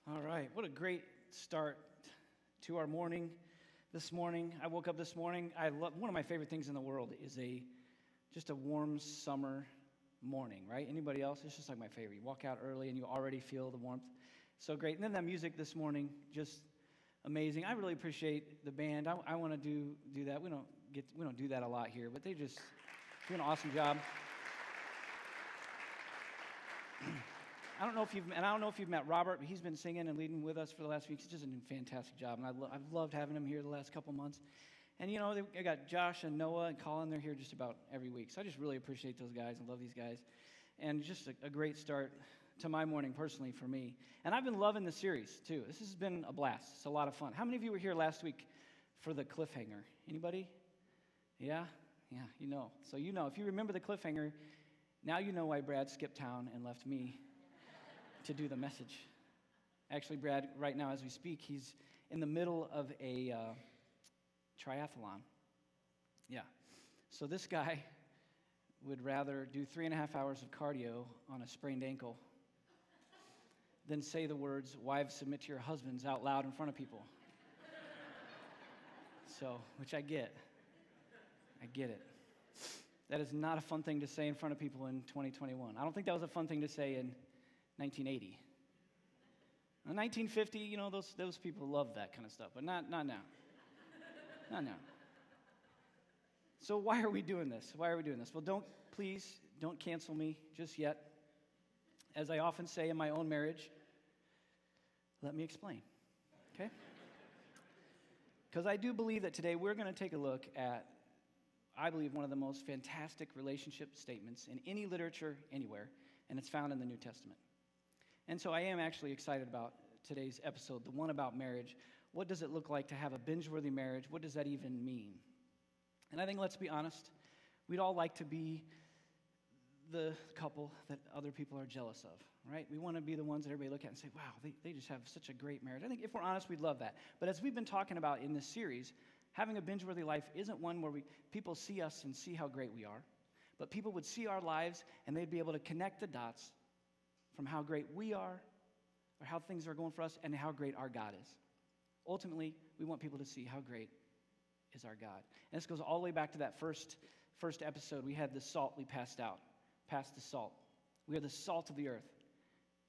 All right, what a great start to our morning this morning. I woke up this morning. One of my favorite things in the world is just a warm summer morning, right? Anybody else? It's just like my favorite. You walk out early and you already feel the warmth. So great. And then that music this morning, just amazing. I really appreciate the band. I want to do that. We don't do that a lot here, but they just do an awesome job. I don't know if you've met Robert, but he's been singing and leading with us for the last week. He's just doing a fantastic job, and I've loved having him here the last couple months. And I got Josh and Noah and Colin. They're here just about every week, so I just really appreciate those guys and love these guys. And just a great start to my morning personally for me. And I've been loving the series too. This has been a blast. It's a lot of fun. How many of you were here last week for the cliffhanger? Anybody? Yeah, you know. So if you remember the cliffhanger, now you know why Brad skipped town and left me to do the message. Actually, Brad, right now as we speak, he's in the middle of a triathlon. Yeah. So this guy would rather do 3.5 hours of cardio on a sprained ankle than say the words, "Wives, submit to your husbands," out loud in front of people. So, which I get. it. That is not a fun thing to say in front of people in 2021. I don't think that was a fun thing to say in 1980. In 1950, those people loved that kind of stuff, but not now. Not now. So why are we doing this? Well, please don't cancel me just yet. As I often say in my own marriage, let me explain, okay? Because I do believe that today we're going to take a look at, I believe, one of the most fantastic relationship statements in any literature anywhere, and it's found in the New Testament. And so I am actually excited about today's episode, the one about marriage. What does it look like to have a binge-worthy marriage? What does that even mean? And I think, let's be honest, we'd all like to be the couple that other people are jealous of, right? We want to be the ones that everybody look at and say, wow, they just have such a great marriage. I think if we're honest, we'd love that. But as we've been talking about in this series, having a binge-worthy life isn't one where people see us and see how great we are, but people would see our lives and they'd be able to connect the dots from how great we are, or how things are going for us, and how great our God is. Ultimately, we want people to see how great is our God. And this goes all the way back to that first episode. We had the salt we passed the salt. We are the salt of the earth.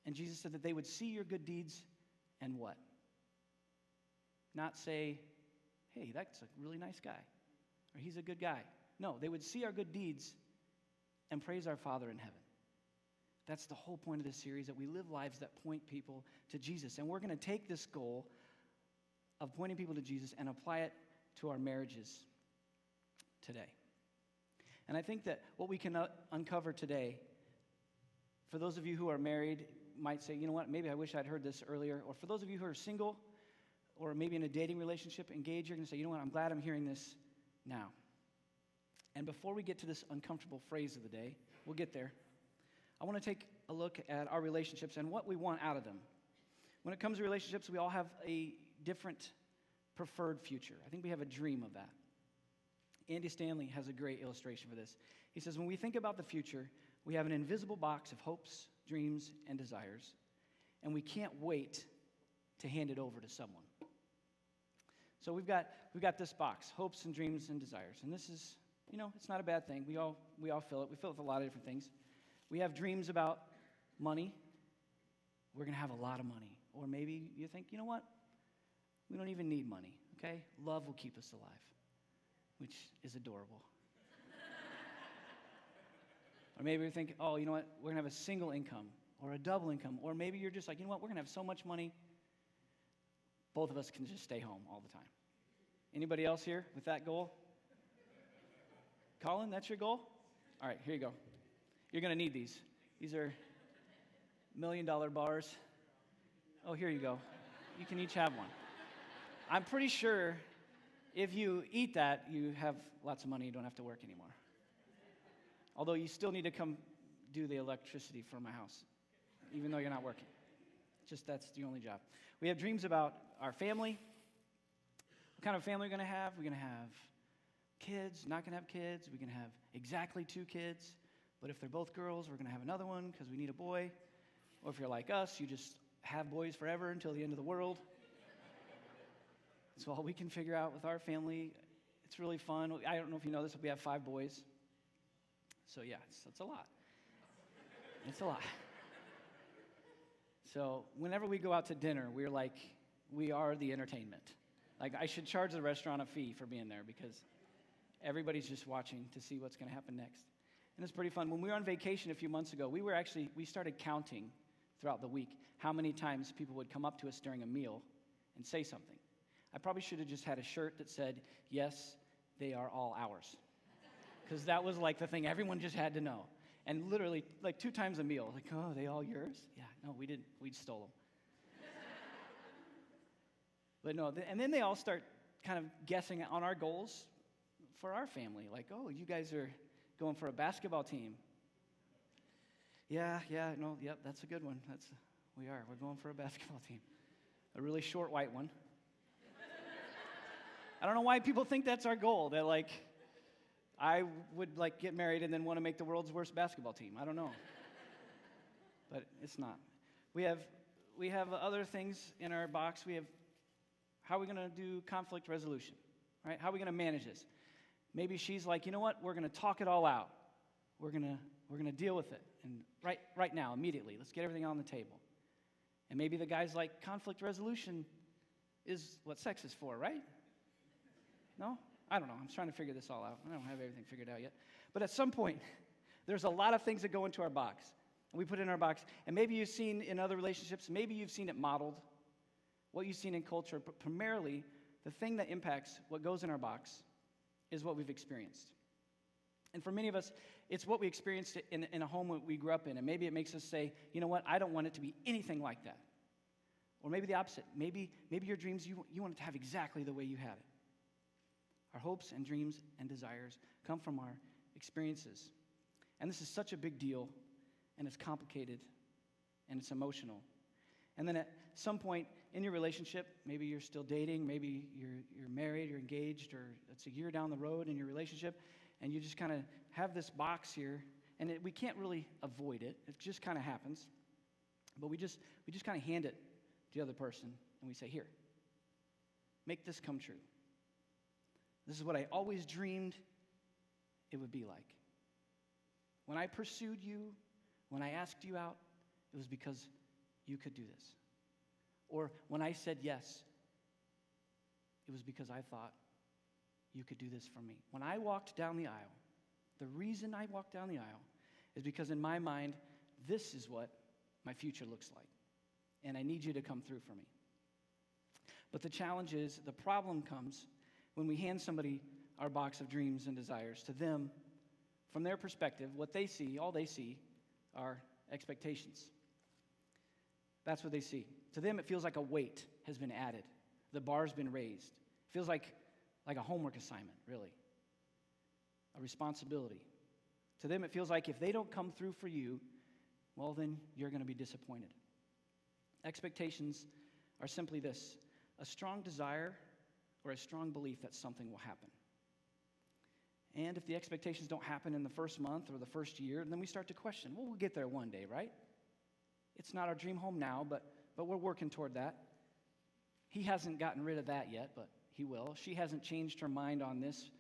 And Jesus said that they would see your good deeds and what? Not say, hey, that's a really nice guy, or he's a good guy. No, they would see our good deeds and praise our Father in heaven. That's the whole point of this series, that we live lives that point people to Jesus. And we're going to take this goal of pointing people to Jesus and apply it to our marriages today. And I think that what we can uncover today, for those of you who are married, might say, you know what, maybe I wish I'd heard this earlier. Or for those of you who are single, or maybe in a dating relationship, engaged, you're going to say, you know what, I'm glad I'm hearing this now. And before we get to this uncomfortable phrase of the day, we'll get there, I want to take a look at our relationships and what we want out of them. When it comes to relationships, we all have a different preferred future. I think we have a dream of that. Andy Stanley has a great illustration for this. He says, when we think about the future, we have an invisible box of hopes, dreams, and desires, and we can't wait to hand it over to someone. So we've got this box, hopes and dreams and desires. And this is, it's not a bad thing. We all fill it. We fill it with a lot of different things. We have dreams about money. We're going to have a lot of money. Or maybe you think, you know what? We don't even need money, okay? Love will keep us alive, which is adorable. Or maybe you think, oh, you know what? We're going to have a single income or a double income. Or maybe you're just like, you know what? We're going to have so much money, both of us can just stay home all the time. Anybody else here with that goal? Colin, that's your goal? All right, here you go. You're going to need these. These are $1 million bars. Oh, here you go. You can each have one. I'm pretty sure if you eat that, you have lots of money. You don't have to work anymore. Although you still need to come do the electricity for my house, even though you're not working. Just that's the only job. We have dreams about our family. What kind of family we're going to have? We're going to have kids, not going to have kids. We're going to have exactly 2 kids. But if they're both girls, we're going to have another one because we need a boy. Or if you're like us, you just have boys forever until the end of the world. That's all we can figure out with our family. It's really fun. I don't know if you know this, but we have 5 boys. So yeah, it's a lot. It's a lot. So whenever we go out to dinner, we're like, we are the entertainment. Like, I should charge the restaurant a fee for being there because everybody's just watching to see what's going to happen next. And it's pretty fun. When we were on vacation a few months ago, we started counting throughout the week how many times people would come up to us during a meal and say something. I probably should have just had a shirt that said, "Yes, they are all ours." Because that was like the thing everyone just had to know. And literally, like 2 times a meal, like, "Oh, are they all yours?" Yeah, no, we didn't. We stole them. But no, and then they all start kind of guessing on our goals for our family. Like, "Oh, you guys are going for a basketball team." Yeah, no, yep, that's a good one. We're going for a basketball team. A really short white one. I don't know why people think that's our goal. That like, I would like get married and then want to make the world's worst basketball team. I don't know. But it's not. We have other things in our box. We have, how are we going to do conflict resolution? Right? How are we going to manage this? Maybe she's like, "You know what? We're going to talk it all out. We're going to deal with it. And right now, immediately, let's get everything on the table." And maybe the guy's like, conflict resolution is what sex is for, right? No? I don't know. I'm trying to figure this all out. I don't have everything figured out yet. But at some point, there's a lot of things that go into our box. And we put it in our box. And maybe you've seen in other relationships, maybe you've seen it modeled, what you've seen in culture. But primarily, the thing that impacts what goes in our box is what we've experienced. And for many of us, it's what we experienced in a home that we grew up in. And maybe it makes us say, "You know what? I don't want it to be anything like that." Or maybe the opposite. Maybe your dreams, you want it to have exactly the way you had it. Our hopes and dreams and desires come from our experiences. And this is such a big deal, and it's complicated, and it's emotional. And then at some point in your relationship, maybe you're still dating, maybe you're married, you're engaged, or it's a year down the road in your relationship, and you just kind of have this box here, and we can't really avoid it. It just kind of happens. But we just kind of hand it to the other person, and we say, "Here, make this come true. This is what I always dreamed it would be like. When I pursued you, when I asked you out, it was because you could do this. Or when I said yes, it was because I thought you could do this for me. When I walked down the aisle, the reason I walked down the aisle is because in my mind, this is what my future looks like. And I need you to come through for me." But the challenge is, the problem comes when we hand somebody our box of dreams and desires. To them, from their perspective, what they see, all they see, are expectations. That's what they see. To them, it feels like a weight has been added. The bar's been raised. It feels like a homework assignment, really. A responsibility. To them, it feels like if they don't come through for you, well, then you're going to be disappointed. Expectations are simply this: a strong desire or a strong belief that something will happen. And if the expectations don't happen in the first month or the first year, then we start to question, well, we'll get there one day, right? It's not our dream home now, but we're working toward that. He hasn't gotten rid of that yet, but he will. She hasn't changed her mind on this,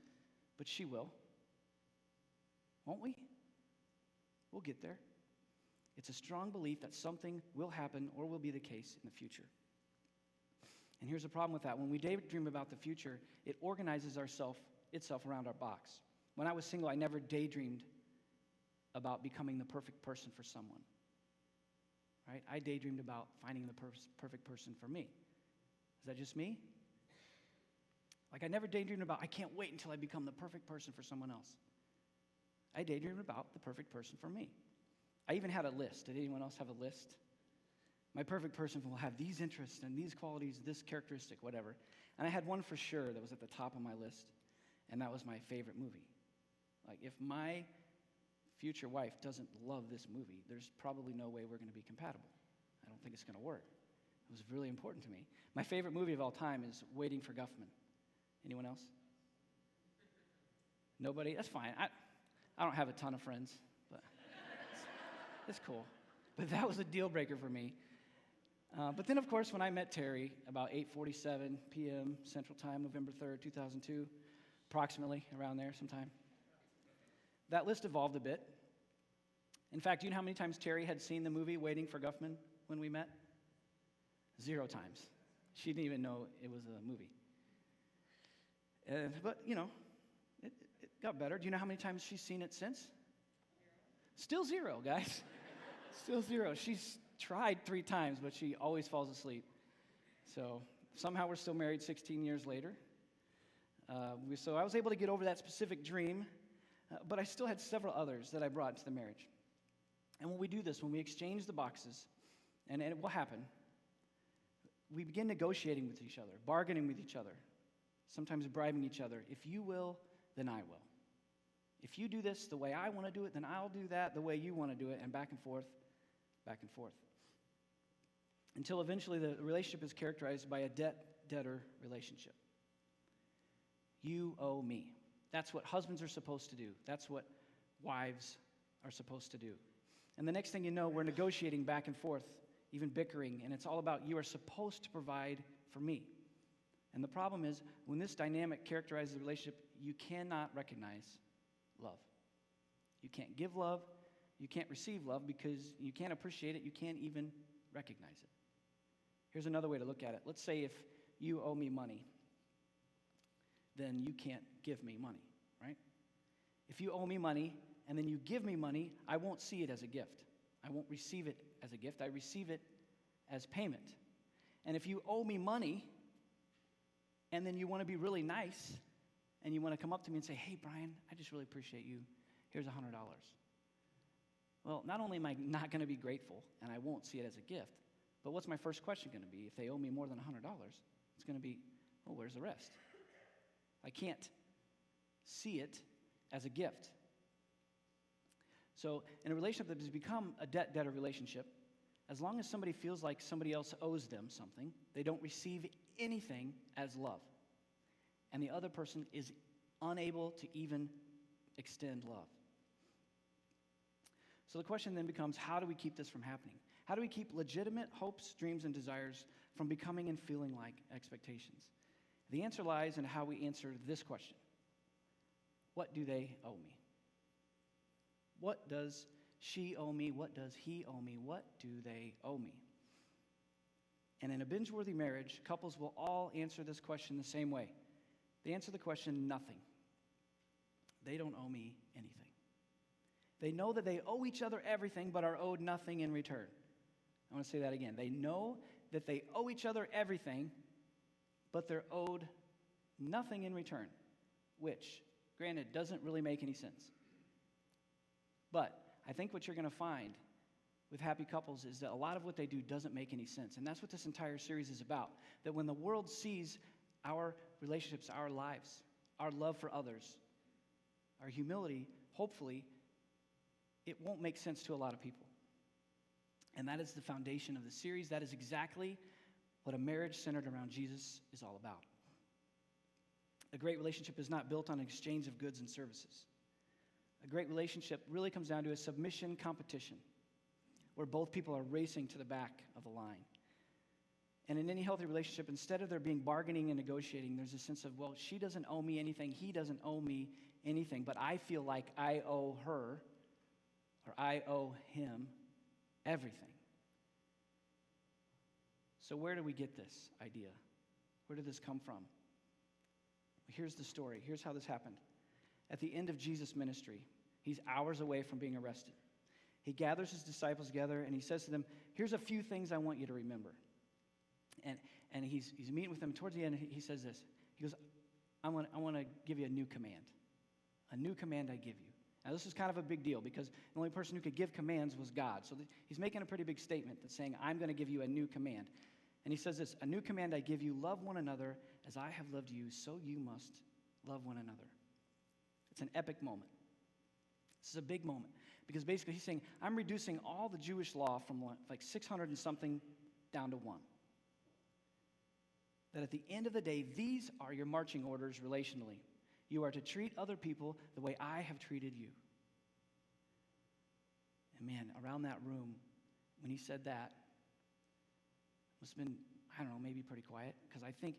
but she will. Won't we? We'll get there. It's a strong belief that something will happen or will be the case in the future. And here's the problem with that. When we daydream about the future, it organizes itself around our box. When I was single, I never daydreamed about becoming the perfect person for someone. Right? I daydreamed about finding the perfect person for me. Is that just me? Like, I never daydreamed about, I can't wait until I become the perfect person for someone else. I daydreamed about the perfect person for me. I even had a list. Did anyone else have a list? My perfect person will have these interests and these qualities, this characteristic, whatever. And I had one for sure that was at the top of my list, and that was my favorite movie. Like, if my future wife doesn't love this movie, there's probably no way we're going to be compatible. I don't think it's going to work. It was really important to me. My favorite movie of all time is Waiting for Guffman. Anyone else? Nobody? That's fine. I don't have a ton of friends, but it's cool. But that was a deal breaker for me. But then, of course, when I met Terry, about 8:47 p.m. Central Time, November 3rd, 2002, approximately around there sometime, that list evolved a bit. In fact, do you know how many times Terry had seen the movie Waiting for Guffman when we met? 0 times. She didn't even know it was a movie. But, you know, it got better. Do you know how many times she's seen it since? Still 0, guys. Still 0. She's tried 3 times, but she always falls asleep. So somehow we're still married 16 years later. So I was able to get over that specific dream, but I still had several others that I brought into the marriage. And when we do this, when we exchange the boxes, and it will happen, we begin negotiating with each other, bargaining with each other, sometimes bribing each other. If you will, then I will. If you do this the way I want to do it, then I'll do that the way you want to do it, and back and forth, back and forth. Until eventually the relationship is characterized by a debt-debtor relationship. You owe me. That's what husbands are supposed to do. That's what wives are supposed to do. And the next thing you know, we're negotiating back and forth, even bickering, and it's all about you are supposed to provide for me. And the problem is, when this dynamic characterizes the relationship, you cannot recognize love. You can't give love, you can't receive love because you can't appreciate it, you can't even recognize it. Here's another way to look at it. Let's say if you owe me money, then you can't give me money, right? If you owe me money and then you give me money, I won't see it as a gift. I won't receive it as a gift. I receive it as payment. And if you owe me money and then you want to be really nice and you want to come up to me and say, hey, Brian, I just really appreciate you. Here's $100. Well, not only am I not going to be grateful and I won't see it as a gift, but what's my first question going to be? If they owe me more than $100, it's going to be, well, where's the rest? I can't see it as a gift. So in a relationship that has become a debt-debtor relationship, as long as somebody feels like somebody else owes them something, they don't receive anything as love. And the other person is unable to even extend love. So the question then becomes, how do we keep this from happening? How do we keep legitimate hopes, dreams, and desires from becoming and feeling like expectations? The answer lies in how we answer this question. What do they owe me? What does she owe me? What does he owe me? What do they owe me? And in a binge-worthy marriage, couples will all answer this question the same way. They answer the question, nothing. They don't owe me anything. They know that they owe each other everything but are owed nothing in return. I want to say that again. They know that they owe each other everything, but they're owed nothing in return, which, granted, doesn't really make any sense. But I think what you're going to find with happy couples is that a lot of what they do doesn't make any sense. And that's what this entire series is about. That when the world sees our relationships, our lives, our love for others, our humility, hopefully, it won't make sense to a lot of people. And that is the foundation of the series. That is exactly what a marriage centered around Jesus is all about. A great relationship is not built on an exchange of goods and services. A great relationship really comes down to a submission competition where both people are racing to the back of the line. And in any healthy relationship, instead of there being bargaining and negotiating, there's a sense of, well, she doesn't owe me anything, he doesn't owe me anything, but I feel like I owe her or I owe him everything. So where do we get this idea? Where did this come from? Well, here's the story. Here's how this happened. At the end of Jesus' ministry, he's hours away from being arrested. He gathers his disciples together and he says to them, here's a few things I want you to remember. And he's meeting with them. Towards the end, he says this. He goes, I want to give you a new command. A new command I give you. Now, this is kind of a big deal because the only person who could give commands was God. So he's making a pretty big statement that's saying, I'm going to give you a new command. And he says this, a new command I give you, love one another as I have loved you, so you must love one another. It's an epic moment. This is a big moment because basically he's saying, I'm reducing all the Jewish law from like 600 and something down to one. That at the end of the day, these are your marching orders relationally. You are to treat other people the way I have treated you. And man, around that room, when he said that, it must have been, I don't know, maybe pretty quiet. Because I think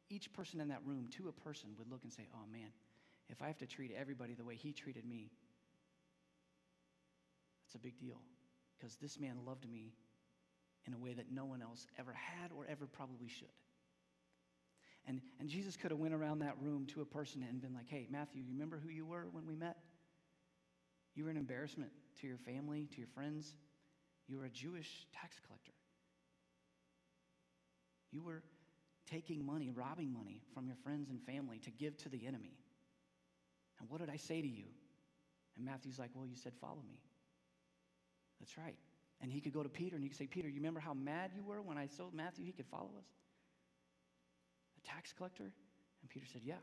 each person in that room, to a person, would look and say, oh man, if I have to treat everybody the way he treated me, that's a big deal. Because this man loved me in a way that no one else ever had or ever probably should. And Jesus could have went around that room to a person and been like, hey, Matthew, you remember who you were when we met? You were an embarrassment to your family, to your friends. You were a Jewish tax collector. You were taking money, robbing money from your friends and family to give to the enemy. And what did I say to you? And Matthew's like, well, you said, follow me. That's right. And he could go to Peter and he could say, Peter, you remember how mad you were when I told Matthew he could follow us? Tax collector? And Peter said, yeah.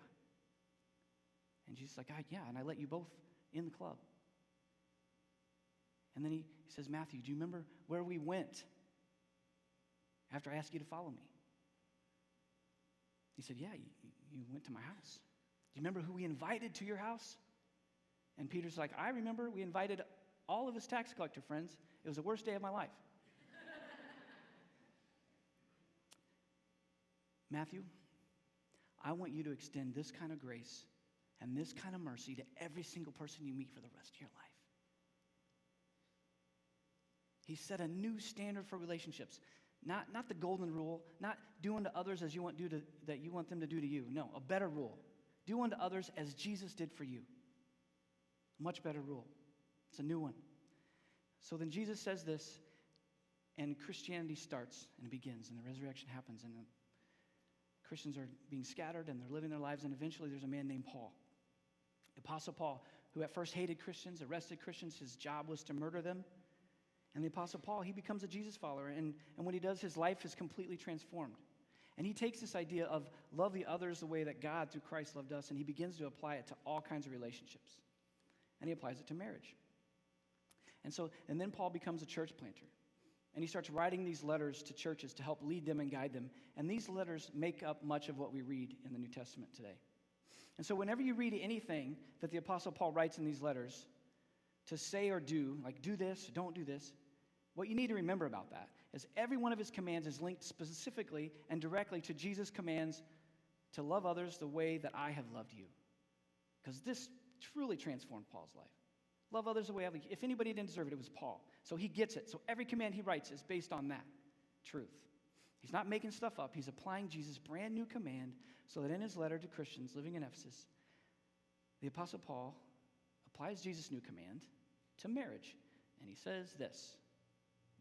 And Jesus is like, yeah, and I let you both in the club. And then he says, Matthew, do you remember where we went after I asked you to follow me? He said, yeah, you went to my house. Do you remember who we invited to your house? And Peter's like, I remember we invited all of his tax collector friends. It was the worst day of my life. Matthew, I want you to extend this kind of grace and this kind of mercy to every single person you meet for the rest of your life. He set a new standard for relationships. Not the golden rule, not do unto others as you want that you want them to do to you. No, a better rule. Do unto others as Jesus did for you. A much better rule. It's a new one. So then Jesus says this, and Christianity starts and it begins, and the resurrection happens, and Christians are being scattered and they're living their lives, and eventually there's a man named Paul. The Apostle Paul, who at first hated Christians, arrested Christians. His job was to murder them. And the Apostle Paul, he becomes a Jesus follower, and when he does, his life is completely transformed. And he takes this idea of love the others the way that God, through Christ, loved us, and he begins to apply it to all kinds of relationships. And he applies it to marriage. And then Paul becomes a church planter. And he starts writing these letters to churches to help lead them and guide them. And these letters make up much of what we read in the New Testament today. And so whenever you read anything that the Apostle Paul writes in these letters to say or do, like do this, don't do this, what you need to remember about that is every one of his commands is linked specifically and directly to Jesus' commands to love others the way that I have loved you. Because this truly transformed Paul's life. Love others the way I love you. If anybody didn't deserve it, it was Paul. So he gets it. So every command he writes is based on that truth. He's not making stuff up. He's applying Jesus' brand new command so that in his letter to Christians living in Ephesus, the Apostle Paul applies Jesus' new command to marriage. And he says this,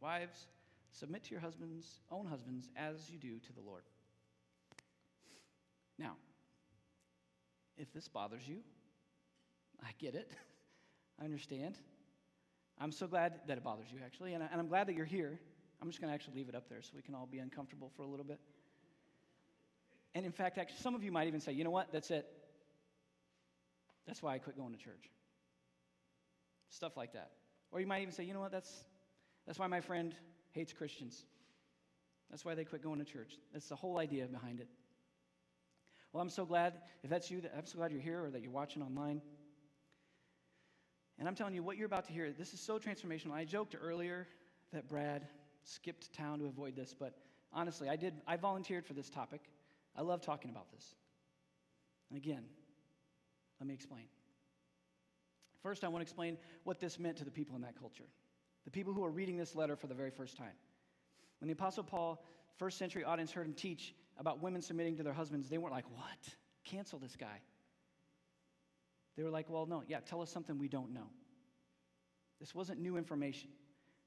wives, submit to your own husbands as you do to the Lord. Now, if this bothers you, I get it. I understand. I'm so glad that it bothers you, actually, and I'm glad that you're here. I'm just going to actually leave it up there so we can all be uncomfortable for a little bit. And in fact, actually, some of you might even say, you know what, that's it. That's why I quit going to church. Stuff like that. Or you might even say, you know what, that's why my friend hates Christians. That's why they quit going to church. That's the whole idea behind it. Well, I'm so glad, if that's you, I'm so glad you're here or that you're watching online. And I'm telling you, what you're about to hear, this is so transformational. I joked earlier that Brad skipped town to avoid this, but honestly, I volunteered for this topic. I love talking about this. And again, let me explain. First, I want to explain what this meant to the people in that culture, the people who are reading this letter for the very first time. When the Apostle Paul, first century audience, heard him teach about women submitting to their husbands, they weren't like, what? Cancel this guy. They were like, well, no, yeah, tell us something we don't know. This wasn't new information.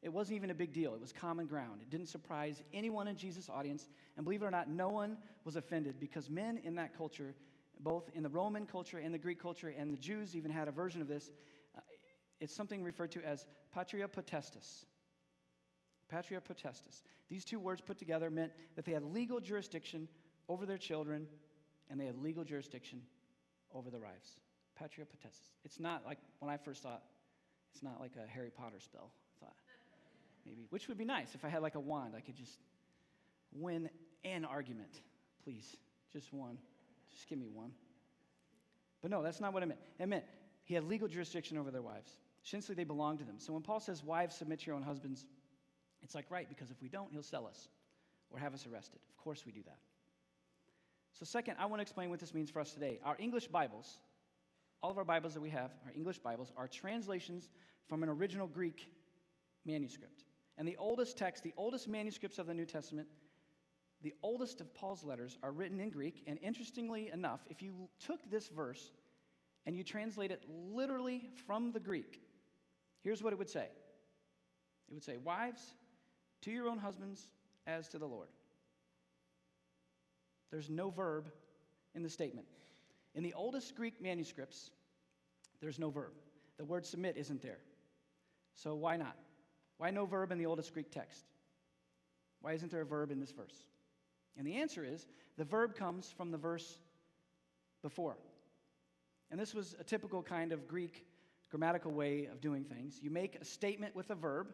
It wasn't even a big deal. It was common ground. It didn't surprise anyone in Jesus' audience. And believe it or not, no one was offended because men in that culture, both in the Roman culture and the Greek culture, and the Jews even had a version of this. It's something referred to as patria potestas. Patria potestas. These two words put together meant that they had legal jurisdiction over their children, and they had legal jurisdiction over their wives. Patria potestas. It's not like, when I first thought, it's not like a Harry Potter spell, I thought. Maybe, which would be nice if I had like a wand. I could just win an argument, please. Just one. Just give me one. But no, that's not what it meant. It meant he had legal jurisdiction over their wives. Essentially, they belonged to them. So when Paul says, wives, submit to your own husbands, it's like, right, because if we don't, he'll sell us or have us arrested. Of course we do that. So second, I want to explain what this means for us today. Our English Bibles, all of our Bibles that we have, our English Bibles, are translations from an original Greek manuscript. And the oldest text, the oldest manuscripts of the New Testament, the oldest of Paul's letters are written in Greek. And interestingly enough, if you took this verse and you translate it literally from the Greek, here's what it would say. It would say, wives, to your own husbands as to the Lord. There's no verb in the statement. In the oldest Greek manuscripts, there's no verb. The word submit isn't there. So why not? Why no verb in the oldest Greek text? Why isn't there a verb in this verse? And the answer is, the verb comes from the verse before. And this was a typical kind of Greek grammatical way of doing things. You make a statement with a verb,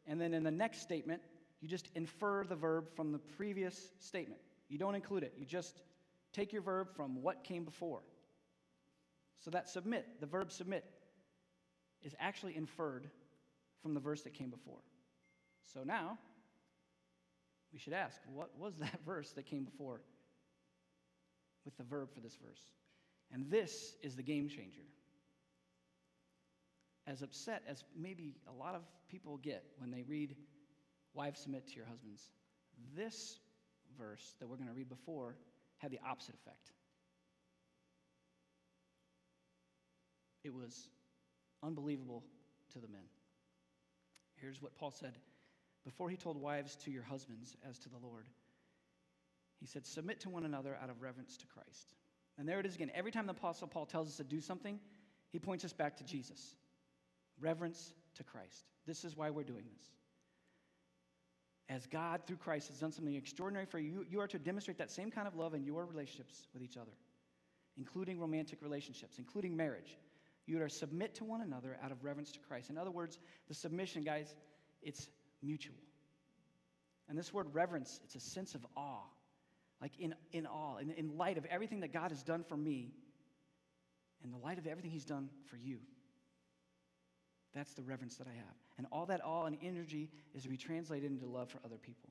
and then in the next statement, you just infer the verb from the previous statement. You don't include it. You just take your verb from what came before. So that submit, the verb submit, is actually inferred from the verse that came before. So now, we should ask, what was that verse that came before with the verb for this verse? And this is the game changer. As upset as maybe a lot of people get when they read, wives submit to your husbands, this verse that we're going to read before had the opposite effect. It was unbelievable to the men. Here's what Paul said before he told wives to your husbands as to the Lord. He said, submit to one another out of reverence to Christ. And there it is again. Every time the Apostle Paul tells us to do something, he points us back to Jesus. Reverence to Christ. This is why we're doing this. As God, through Christ, has done something extraordinary for you, you are to demonstrate that same kind of love in your relationships with each other, including romantic relationships, including marriage. You are to submit to one another out of reverence to Christ. In other words, the submission, guys, it's mutual. And this word reverence, it's a sense of awe. Like in awe, in light of everything that God has done for me, in the light of everything he's done for you. That's the reverence that I have. And all that awe and energy is to be translated into love for other people.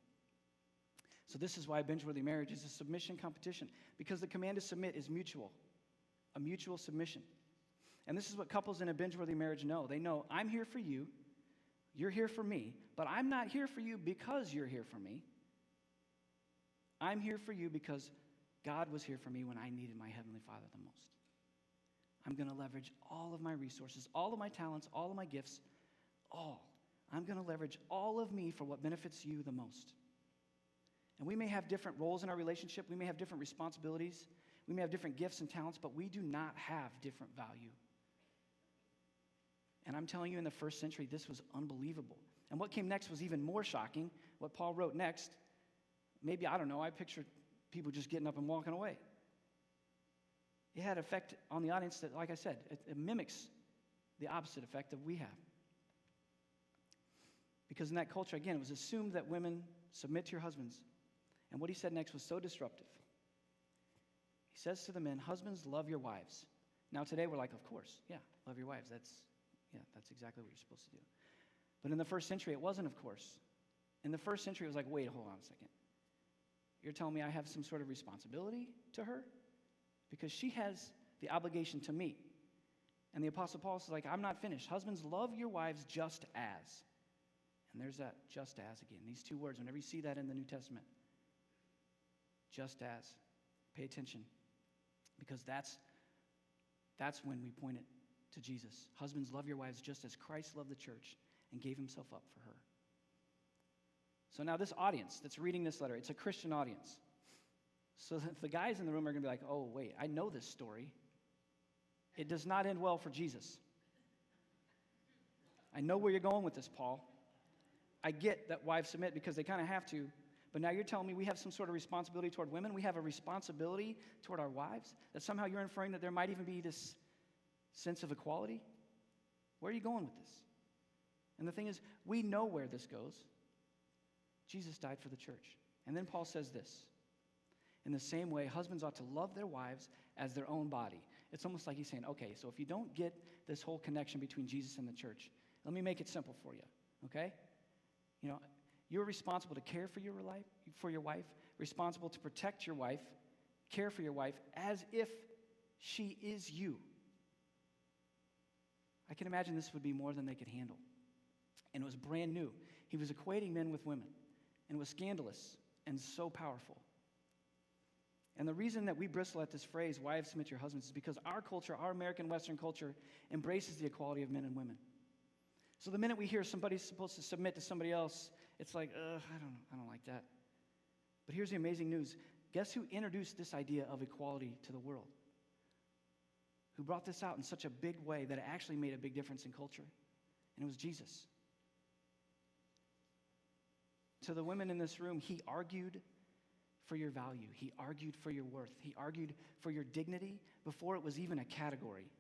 So this is why Bingeworthy marriage is a submission competition, because the command to submit is mutual, a mutual submission. And this is what couples in a binge-worthy marriage know. They know, I'm here for you, you're here for me, but I'm not here for you because you're here for me. I'm here for you because God was here for me when I needed my Heavenly Father the most. I'm going to leverage all of my resources, all of my talents, all of my gifts, all. I'm going to leverage all of me for what benefits you the most. And we may have different roles in our relationship. We may have different responsibilities. We may have different gifts and talents, but we do not have different value. And I'm telling you, in the first century, this was unbelievable. And what came next was even more shocking. What Paul wrote next, maybe, I don't know, I pictured people just getting up and walking away. It had an effect on the audience that, like I said, it mimics the opposite effect that we have. Because in that culture, again, it was assumed that women submit to your husbands. And what he said next was so disruptive. He says to the men, husbands, love your wives. Now today we're like, of course, yeah, love your wives. That's exactly what you're supposed to do. But in the first century, it wasn't, of course. In the first century, it was like, wait, hold on a second. You're telling me I have some sort of responsibility to her? Because she has the obligation to me. And the Apostle Paul says, like, I'm not finished. Husbands, love your wives just as. And there's that just as again. These two words, whenever you see that in the New Testament. Just as. Pay attention. Because that's when we point it to Jesus. Husbands, love your wives just as Christ loved the church and gave himself up for her. So now this audience that's reading this letter, it's a Christian audience. So the guys in the room are going to be like, oh, wait, I know this story. It does not end well for Jesus. I know where you're going with this, Paul. I get that wives submit because they kind of have to, but now you're telling me we have some sort of responsibility toward women? We have a responsibility toward our wives? That somehow you're inferring that there might even be this sense of equality? Where are you going with this? And the thing is, we know where this goes. Jesus died for the church. And then Paul says this: in the same way, husbands ought to love their wives as their own body. It's almost like he's saying, okay, so if you don't get this whole connection between Jesus and the church, let me make it simple for you, okay? You know, you're responsible to care for your wife, responsible to protect your wife, care for your wife as if she is you. I can imagine this would be more than they could handle. And it was brand new. He was equating men with women, and it was scandalous and so powerful. And the reason that we bristle at this phrase, wives submit to your husbands, is because our culture, our American Western culture, embraces the equality of men and women. So the minute we hear somebody's supposed to submit to somebody else, it's like, I don't like that. But here's the amazing news. Guess who introduced this idea of equality to the world? Who brought this out in such a big way that it actually made a big difference in culture? And it was Jesus. To the women in this room, he argued for your value. He argued for your worth. He argued for your dignity before it was even a category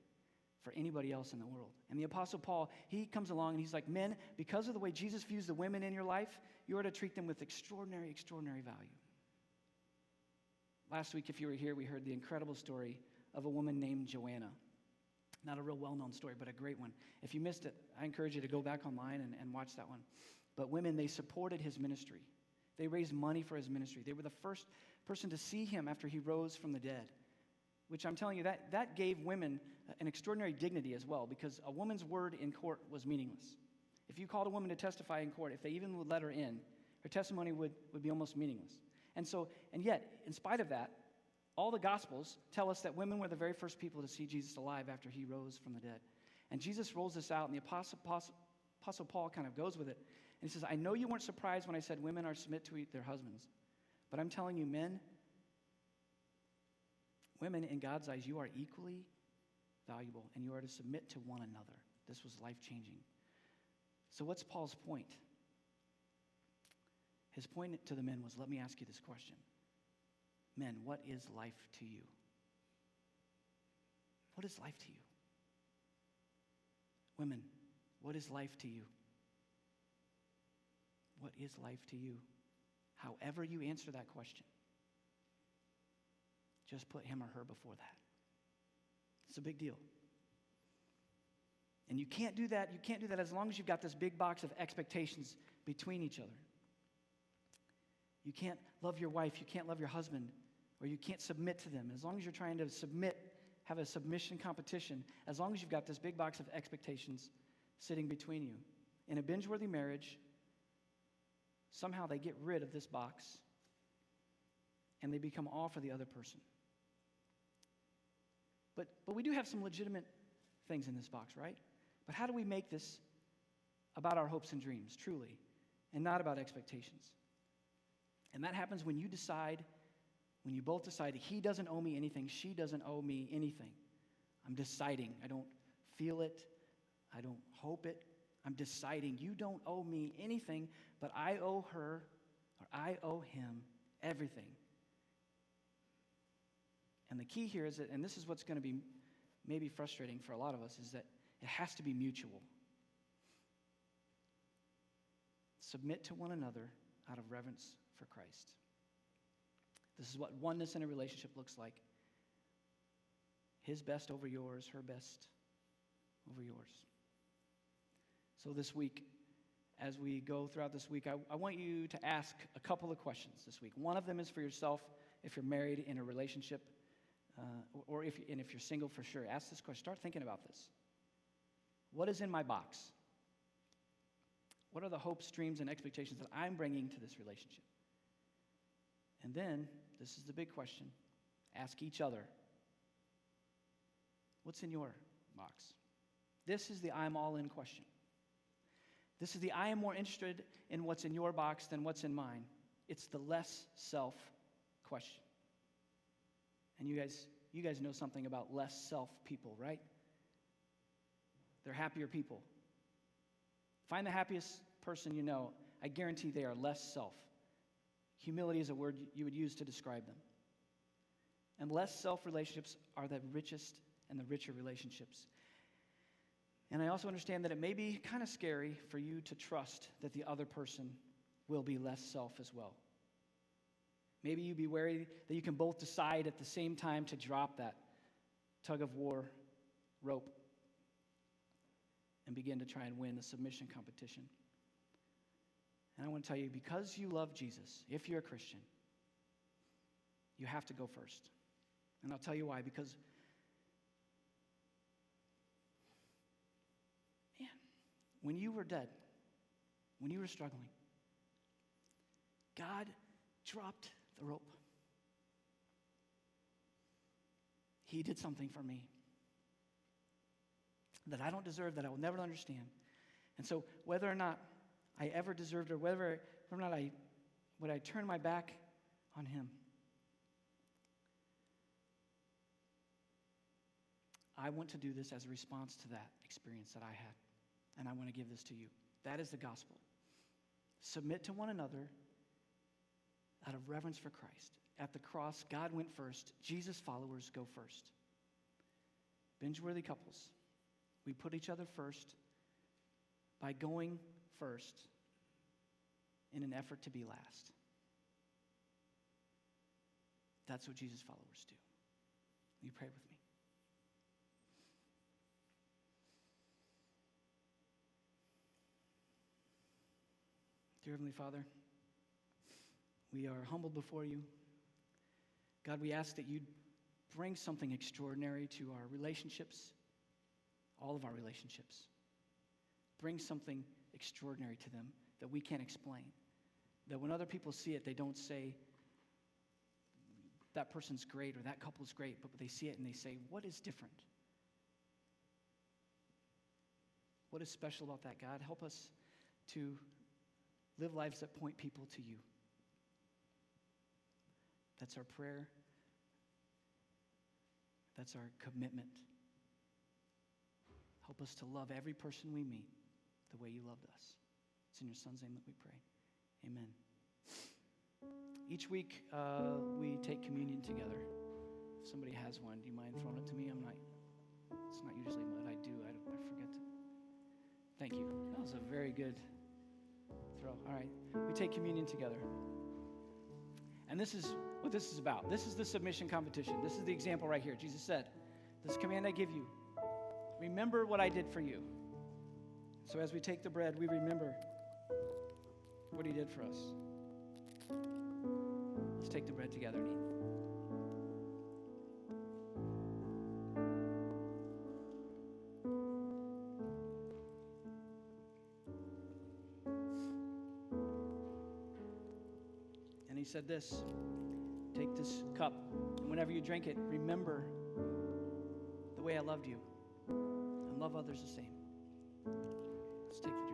for anybody else in the world. And the Apostle Paul, he comes along and he's like, men, because of the way Jesus views the women in your life, you are to treat them with extraordinary, extraordinary value. Last week, if you were here, we heard the incredible story of a woman named Joanna. Not a real well-known story, but a great one. If you missed it, I encourage you to go back online and watch that one. But women, they supported his ministry. They raised money for his ministry. They were the first person to see him after he rose from the dead, which I'm telling you, that gave women an extraordinary dignity as well, because a woman's word in court was meaningless. If you called a woman to testify in court, if they even would let her in, her testimony would be almost meaningless. And yet, in spite of that, all the Gospels tell us that women were the very first people to see Jesus alive after he rose from the dead. And Jesus rolls this out, and the Apostle Paul kind of goes with it. And he says, I know you weren't surprised when I said women are to submit to their husbands, but I'm telling you, men, women, in God's eyes, you are equally valuable, and you are to submit to one another. This was life-changing. So what's Paul's point? His point to the men was, let me ask you this question. Men, what is life to you? What is life to you? Women, what is life to you? What is life to you? However you answer that question, just put him or her before that. It's a big deal. And you can't do that. You can't do that as long as you've got this big box of expectations between each other. You can't love your wife, you can't love your husband, or you can't submit to them. As long as you're trying to submit, have a submission competition, as long as you've got this big box of expectations sitting between you. In a binge-worthy marriage, somehow they get rid of this box and they become all for the other person. But we do have some legitimate things in this box, right? But how do we make this about our hopes and dreams, truly, and not about expectations? And that happens when you both decide he doesn't owe me anything, she doesn't owe me anything. I'm deciding. I don't feel it. I don't hope it. I'm deciding you don't owe me anything, but I owe her or I owe him everything. And the key here is that, and this is what's going to be maybe frustrating for a lot of us, is that it has to be mutual. Submit to one another out of reverence for Christ. This is what oneness in a relationship looks like. His best over yours, her best over yours. So this week, as we go throughout this week, I want you to ask a couple of questions this week. One of them is for yourself, if you're married in a relationship, or if you're single, for sure. Ask this question. Start thinking about this. What is in my box? What are the hopes, dreams, and expectations that I'm bringing to this relationship? And then, this is the big question, ask each other, what's in your box? This is the I'm all in question. This is the I am more interested in what's in your box than what's in mine. It's the less self question. And you guys know something about less self people, right? They're happier people. Find the happiest person you know. I guarantee they are less self. Humility is a word you would use to describe them. And less self relationships are the richest and the richer relationships. And I also understand that it may be kind of scary for you to trust that the other person will be less self as well. Maybe you be wary that you can both decide at the same time to drop that tug of war rope and begin to try and win the submission competition. And I want to tell you, because you love Jesus, if you're a Christian, you have to go first. And I'll tell you why, because when you were dead, when you were struggling, God dropped the rope. He did something for me that I don't deserve, that I will never understand. And so whether or not I ever deserved it, or whether or not would I turn my back on him, I want to do this as a response to that experience that I had. And I want to give this to you. That is the gospel. Submit to one another out of reverence for Christ. At the cross, God went first. Jesus' followers go first. Bingeworthy couples, we put each other first by going first in an effort to be last. That's what Jesus' followers do. Will you pray with me? Dear Heavenly Father, we are humbled before you. God, we ask that you'd bring something extraordinary to our relationships, all of our relationships. Bring something extraordinary to them that we can't explain. That when other people see it, they don't say, that person's great or that couple's great, but they see it and they say, what is different? What is special about that, God? Help us to live lives that point people to you. That's our prayer. That's our commitment. Help us to love every person we meet the way you loved us. It's in your Son's name that we pray. Amen. Each week, we take communion together. If somebody has one, do you mind throwing it to me? It's not usually what I do. I forget to. Thank you. That was a very good throw. All right. We take communion together. And this is what this is about. This is the submission competition. This is the example right here. Jesus said, this command I give you, remember what I did for you. So as we take the bread, we remember what he did for us. Let's take the bread together and eat. And he said this, take this cup, and whenever you drink it, remember the way I loved you, and love others the same. Let's take the drink.